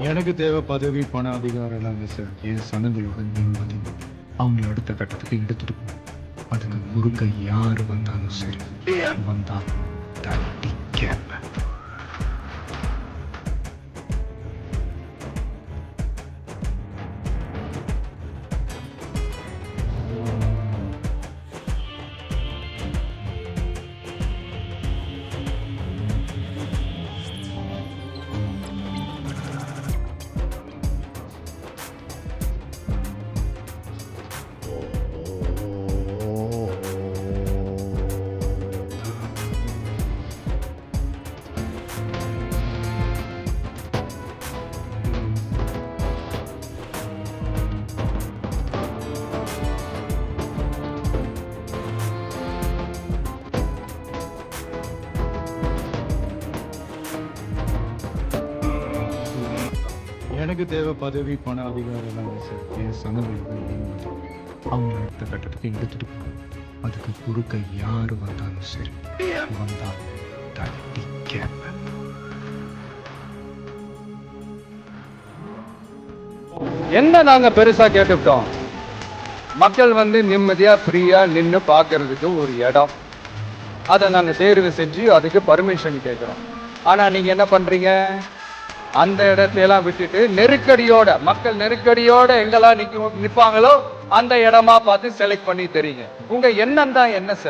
எனக்கு தேவை பதவி, பண, அதிகாரம் எல்லாமே சார். என் சனங்களோட நிம்மதி. அவங்க அடுத்த கட்டத்துக்கு எடுத்துட்டு போகணும். அதுக்கு குறுக்க யாரு வந்தாலும் சரி, வந்தா தட்டி கேட்பேன். எனக்கு தேவை பதவி, பண, அதிகாரம் எல்லாமே சார். என் சனங்களோட நிம்மதி. அவங்க அடுத்த கட்டத்துக்கு எடுத்துட்டு போகணும். அதுக்கு குறுக்க யாரு வந்தாலும் சரி, வந்தா தட்டி கேட்பேன். என்ன நாங்க பெருசா கேட்டுவிட்டோம்? மக்கள் வந்து நிம்மதியா ஃப்ரீயா நின்று பார்க்கறதுக்கு ஒரு இடம், அதை நாங்க தேர்வு செஞ்சு அதுக்கு பர்மிஷன் கேட்கிறோம். ஆனா நீங்க என்ன பண்றீங்க? அந்த இடத்தையெல்லாம் விட்டுட்டு நெருக்கடியோட, மக்கள் நெருக்கடியோட எங்கெல்லாம் நிப்பாங்களோ அந்த இடமா பார்த்து செலக்ட் பண்ணி தெரியுங்க. உங்க எண்ணம் தான் என்ன சார்?